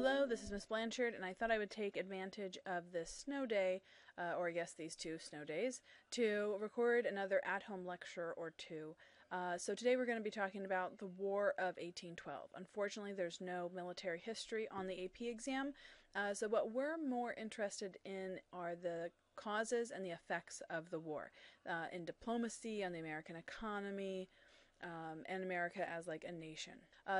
Hello, this is Miss Blanchard, and I thought I would take advantage of this snow day, or I guess these 2 snow days, to record another at-home lecture or two. So today we're going to be talking about the War of 1812. Unfortunately, there's no military history on the AP exam, so what we're more interested in are the causes and the effects of the war, in diplomacy, on the American economy, and America as like a nation.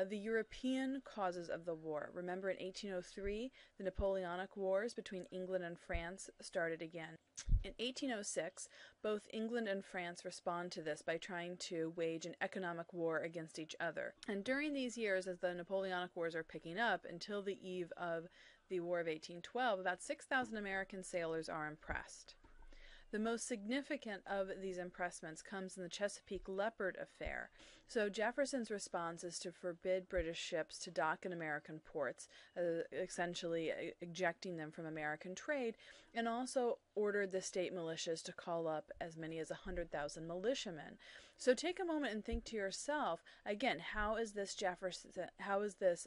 The European causes of the war. Remember, in 1803, the Napoleonic Wars between England and France started again. In 1806, both England and France respond to this by trying to wage an economic war against each other. And during these years, as the Napoleonic Wars are picking up, until the eve of the War of 1812, about 6,000 American sailors are impressed. The most significant of these impressments comes in the Chesapeake Leopard affair. So Jefferson's response is to forbid British ships to dock in American ports, essentially ejecting them from American trade, and also ordered the state militias to call up as many as 100,000 militiamen. So take a moment and think to yourself, again, how is this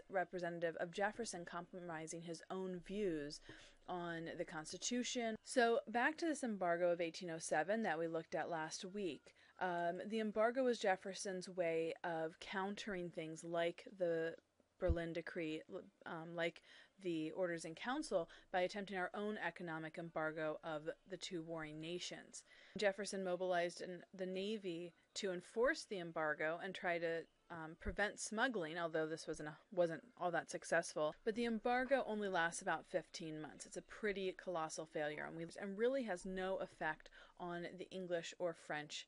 representative of Jefferson compromising his own views on the Constitution? So back to this embargo of 1807 that we looked at last week. The embargo was Jefferson's way of countering things like the Berlin Decree, like the Orders in Council, by attempting our own economic embargo of the 2 warring nations. Jefferson mobilized the Navy to enforce the embargo and try to prevent smuggling, although this wasn't all that successful. But the embargo only lasts about 15 months. It's a pretty colossal failure, and really has no effect on the English or French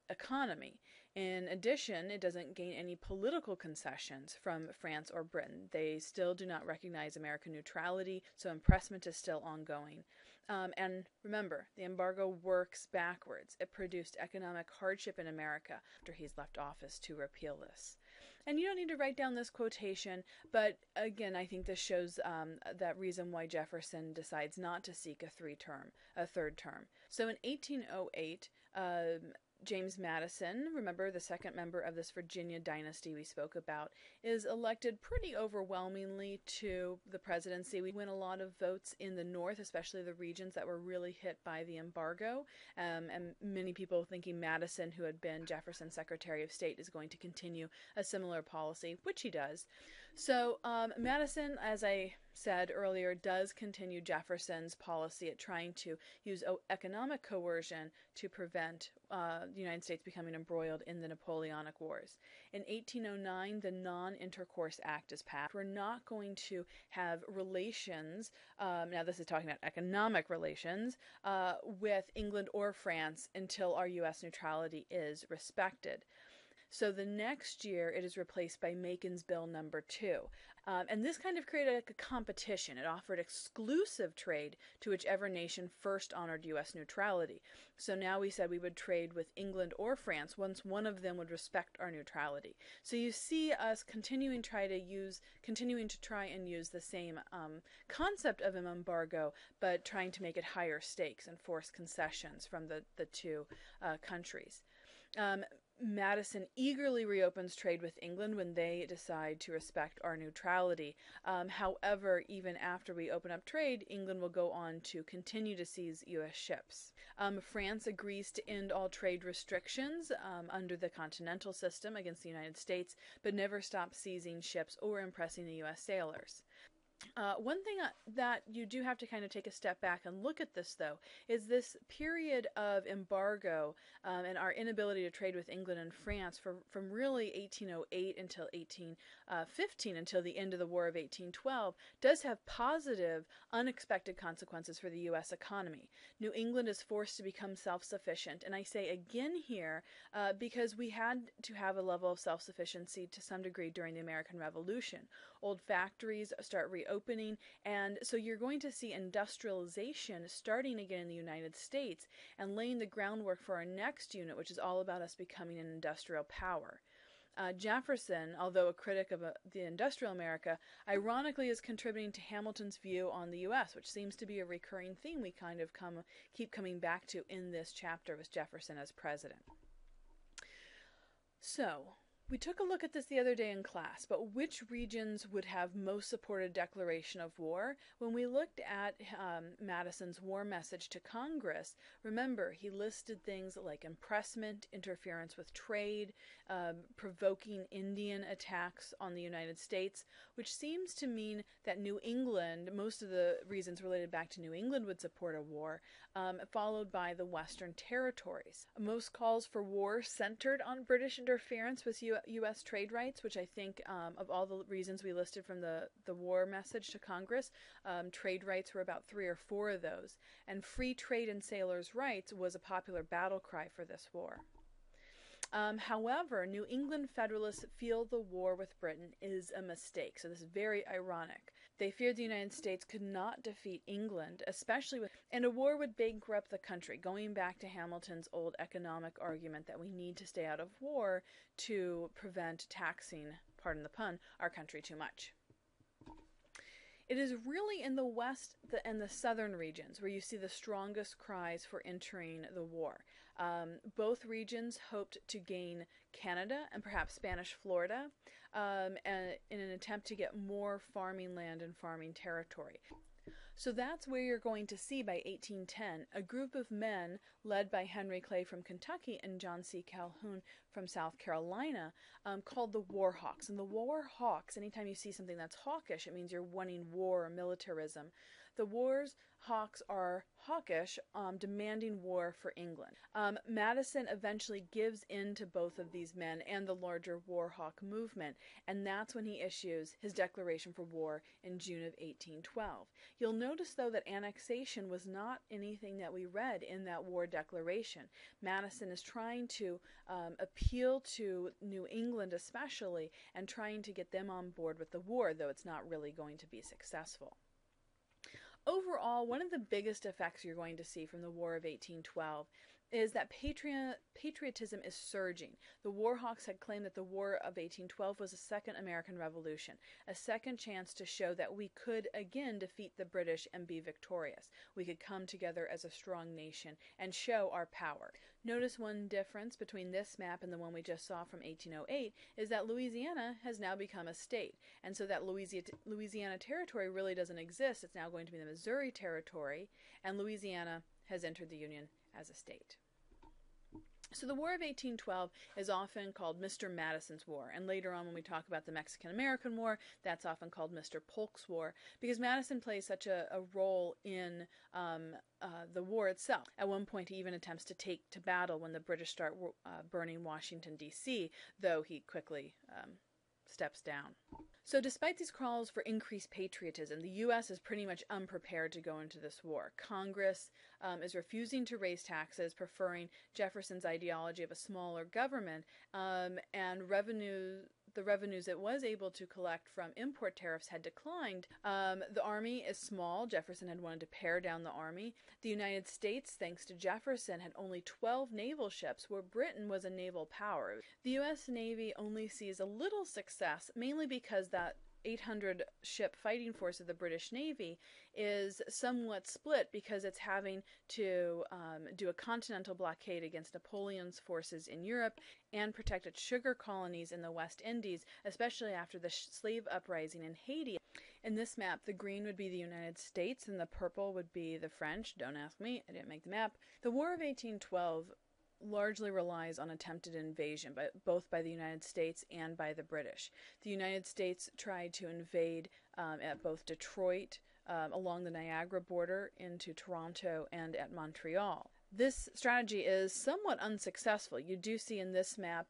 economy. In addition, it doesn't gain any political concessions from France or Britain. They still do not recognize American neutrality, so impressment is still ongoing. And remember, the embargo works backwards. It produced economic hardship in America after he's left office to repeal this. And you don't need to write down this quotation, but again, I think this shows that reason why Jefferson decides not to seek a third term. So in 1808, James Madison, remember the second member of this Virginia dynasty we spoke about, is elected pretty overwhelmingly to the presidency. We win a lot of votes in the North, especially the regions that were really hit by the embargo, and many people thinking Madison, who had been Jefferson's Secretary of State, is going to continue a similar policy, which he does. So Madison, as I said earlier, does continue Jefferson's policy at trying to use economic coercion to prevent the United States becoming embroiled in the Napoleonic Wars. In 1809, the Non-Intercourse Act is passed. We're not going to have relations, now this is talking about economic relations, with England or France until our U.S. neutrality is respected. So the next year, it is replaced by Macon's Bill number 2. And this kind of created like a competition. It offered exclusive trade to whichever nation first honored U.S. neutrality. So now we said we would trade with England or France once one of them would respect our neutrality. So you see us continuing to try and use the same concept of an embargo, but trying to make it higher stakes and force concessions from the 2 countries. Madison eagerly reopens trade with England when they decide to respect our neutrality. However, even after we open up trade, England will go on to continue to seize U.S. ships. France agrees to end all trade restrictions under the continental system against the United States, but never stops seizing ships or impressing the U.S. sailors. One thing that you do have to kind of take a step back and look at this, though, is this period of embargo and our inability to trade with England and France from really 1808 until 1815, until the end of the War of 1812, does have positive, unexpected consequences for the U.S. economy. New England is forced to become self-sufficient, and I say again here because we had to have a level of self-sufficiency to some degree during the American Revolution. Old factories start reopening, and so you're going to see industrialization starting again in the United States and laying the groundwork for our next unit, which is all about us becoming an industrial power. Jefferson, although a critic of the industrial America, ironically is contributing to Hamilton's view on the U.S., which seems to be a recurring theme we kind of keep coming back to in this chapter with Jefferson as president. So, We took a look at this the other day in class, but which regions would have most supported declaration of war? When we looked at Madison's war message to Congress, remember, he listed things like impressment, interference with trade, provoking Indian attacks on the United States, which seems to mean that New England, most of the reasons related back to New England would support a war, followed by the Western territories. Most calls for war centered on British interference with U.S. trade rights, which I think of all the reasons we listed from the war message to Congress, trade rights were about 3 or 4 of those. And free trade and sailors' rights was a popular battle cry for this war. However, New England Federalists feel the war with Britain is a mistake, so this is very ironic. They feared the United States could not defeat England, and a war would bankrupt the country, going back to Hamilton's old economic argument that we need to stay out of war to prevent taxing, pardon the pun, our country too much. It is really in the west and the southern regions where you see the strongest cries for entering the war. Both regions hoped to gain Canada and perhaps Spanish Florida in an attempt to get more farming land and farming territory. So that's where you're going to see by 1810 a group of men led by Henry Clay from Kentucky and John C. Calhoun from South Carolina called the War Hawks. And the War Hawks, anytime you see something that's hawkish, it means you're wanting war or militarism. The War's Hawks are hawkish, demanding war for England. Madison eventually gives in to both of these men and the larger War Hawk movement, and that's when he issues his declaration for war in June of 1812. You'll notice, though, that annexation was not anything that we read in that war declaration. Madison is trying to appeal to New England especially and trying to get them on board with the war, though it's not really going to be successful. Overall, one of the biggest effects you're going to see from the War of 1812 is that patriotism is surging. The War Hawks had claimed that the War of 1812 was a second American Revolution, a second chance to show that we could again defeat the British and be victorious. We could come together as a strong nation and show our power. Notice one difference between this map and the one we just saw from 1808 is that Louisiana has now become a state, and so that Louisiana Territory really doesn't exist. It's now going to be the Missouri Territory, and Louisiana has entered the Union as a state. So the War of 1812 is often called Mr. Madison's War, and later on when we talk about the Mexican-American War, that's often called Mr. Polk's War, because Madison plays such a role in the war itself. At one point he even attempts to take to battle when the British start burning Washington, D.C., though he quickly steps down. So despite these calls for increased patriotism, the U.S. is pretty much unprepared to go into this war. Congress is refusing to raise taxes, preferring Jefferson's ideology of a smaller government, and the revenues it was able to collect from import tariffs had declined. The army is small. Jefferson had wanted to pare down the army. The United States, thanks to Jefferson, had only 12 naval ships, where Britain was a naval power. The U.S. Navy only sees a little success, mainly because that 800 ship fighting force of the British Navy is somewhat split because it's having to do a continental blockade against Napoleon's forces in Europe and protect its sugar colonies in the West Indies, especially after the slave uprising in Haiti. In this map, the green would be the United States and the purple would be the French. Don't ask me, I didn't make the map. The War of 1812 largely relies on attempted invasion, both by the United States and by the British. The United States tried to invade at both Detroit, along the Niagara border, into Toronto, and at Montreal. This strategy is somewhat unsuccessful. You do see in this map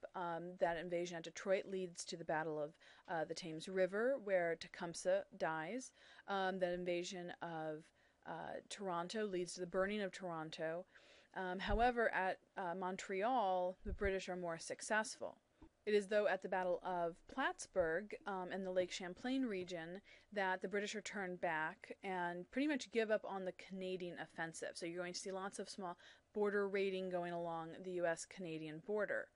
that invasion at Detroit leads to the Battle of the Thames River, where Tecumseh dies. That invasion of Toronto leads to the burning of Toronto. However, at Montreal, the British are more successful. It is, though, at the Battle of Plattsburgh in the Lake Champlain region that the British are turned back and pretty much give up on the Canadian offensive. So you're going to see lots of small border raiding going along the U.S.-Canadian border.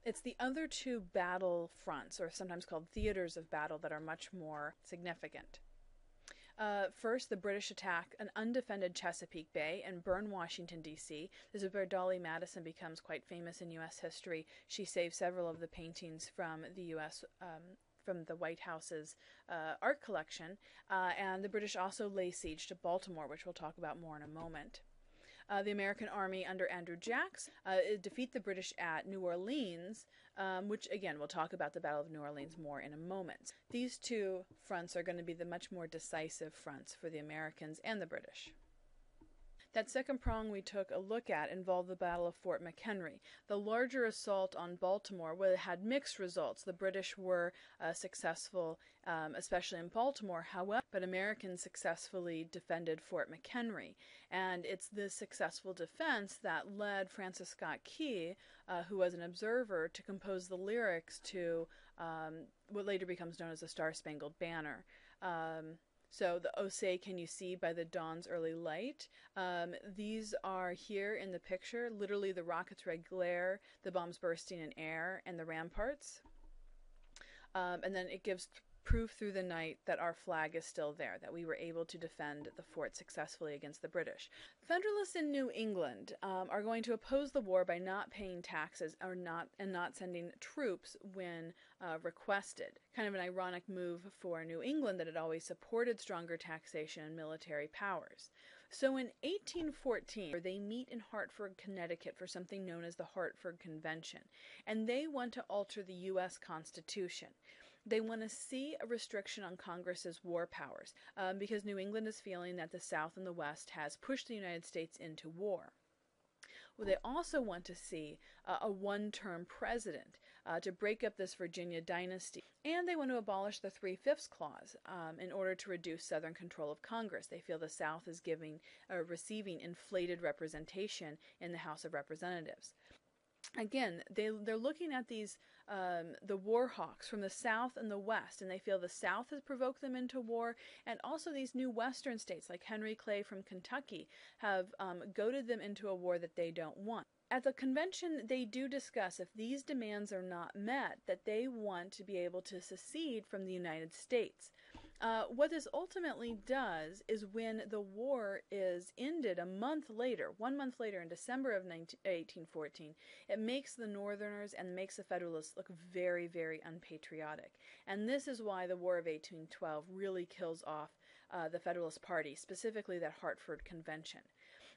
It's the other two battle fronts, or sometimes called theaters of battle, that are much more significant. First, the British attack an undefended Chesapeake Bay and burn Washington, D.C. This is where Dolly Madison becomes quite famous in U.S. history. She saved several of the paintings from the U.S. From the White House's art collection, and the British also lay siege to Baltimore, which we'll talk about more in a moment. The American army under Andrew Jackson defeat the British at New Orleans, which again we'll talk about the Battle of New Orleans more in a moment. These two fronts are going to be the much more decisive fronts for the Americans and the British. That second prong we took a look at involved the Battle of Fort McHenry. The larger assault on Baltimore had mixed results. The British were successful, especially in Baltimore, however, but Americans successfully defended Fort McHenry. And it's this successful defense that led Francis Scott Key, who was an observer, to compose the lyrics to what later becomes known as the Star-Spangled Banner. So the "Oh Say Can You See" by the dawn's early light. These are here in the picture, literally the rocket's red glare, the bombs bursting in air, and the ramparts. And then it gives proof through the night that our flag is still there, that we were able to defend the fort successfully against the British. Federalists in New England are going to oppose the war by not paying taxes and not sending troops when requested. Kind of an ironic move for New England that had always supported stronger taxation and military powers. So in 1814, they meet in Hartford, Connecticut for something known as the Hartford Convention, and they want to alter the U.S. Constitution. They want to see a restriction on Congress's war powers because New England is feeling that the South and the West has pushed the United States into war. Well, they also want to see a one-term president to break up this Virginia dynasty. And they want to abolish the 3/5 clause in order to reduce Southern control of Congress. They feel the South is receiving inflated representation in the House of Representatives. Again, they're looking at these the war hawks from the South and the West, and they feel the South has provoked them into war, and also these new Western states like Henry Clay from Kentucky have goaded them into a war that they don't want. At the convention, they do discuss if these demands are not met, that they want to be able to secede from the United States. What this ultimately does is when the war is ended 1 month later in December of 1814, it makes the Northerners and makes the Federalists look very, very unpatriotic. And this is why the War of 1812 really kills off the Federalist Party, specifically that Hartford Convention.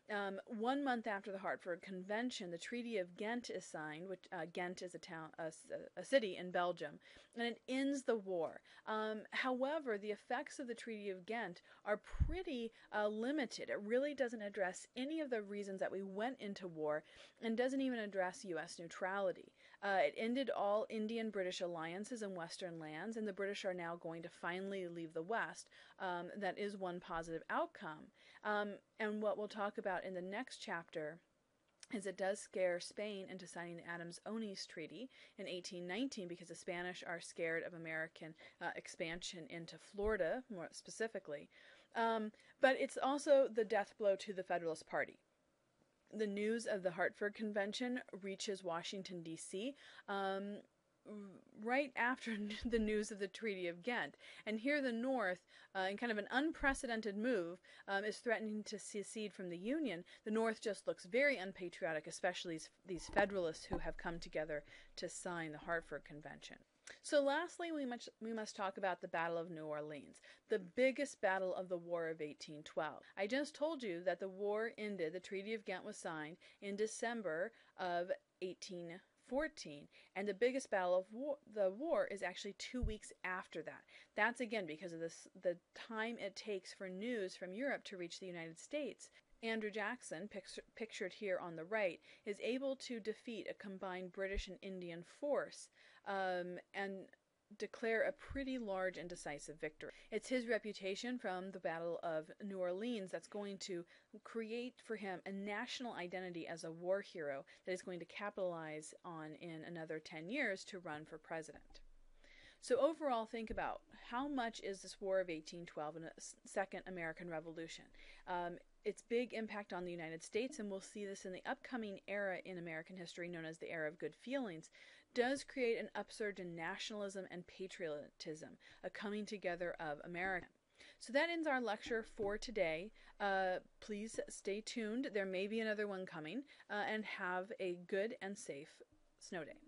1 month after the Hartford Convention, the Treaty of Ghent is signed, which Ghent is a city in Belgium, and it ends the war. However, the effects of the Treaty of Ghent are pretty limited. It really doesn't address any of the reasons that we went into war and doesn't even address U.S. neutrality. It ended all Indian-British alliances in Western lands, and the British are now going to finally leave the West. That is one positive outcome. And what we'll talk about in the next chapter is it does scare Spain into signing the Adams-Onis Treaty in 1819 because the Spanish are scared of American expansion into Florida, more specifically. But it's also the death blow to the Federalist Party. The news of the Hartford Convention reaches Washington, D.C., right after the news of the Treaty of Ghent. And here the North, in kind of an unprecedented move, is threatening to secede from the Union. The North just looks very unpatriotic, especially these Federalists who have come together to sign the Hartford Convention. So lastly, we must talk about the Battle of New Orleans, the biggest battle of the War of 1812. I just told you that the war ended, the Treaty of Ghent was signed in December of 1814, and the biggest battle of the war is actually 2 weeks after that. That's again because of the time it takes for news from Europe to reach the United States. Andrew Jackson, pictured here on the right, is able to defeat a combined British and Indian force and declare a pretty large and decisive victory. It's his reputation from the Battle of New Orleans that's going to create for him a national identity as a war hero that is going to capitalize on in another 10 years to run for president. So overall, think about how much is this War of 1812 and a Second American Revolution. Its big impact on the United States, and we'll see this in the upcoming era in American history known as the Era of Good Feelings, does create an upsurge in nationalism and patriotism, a coming together of America. So that ends our lecture for today. Please stay tuned. There may be another one coming, and have a good and safe snow day.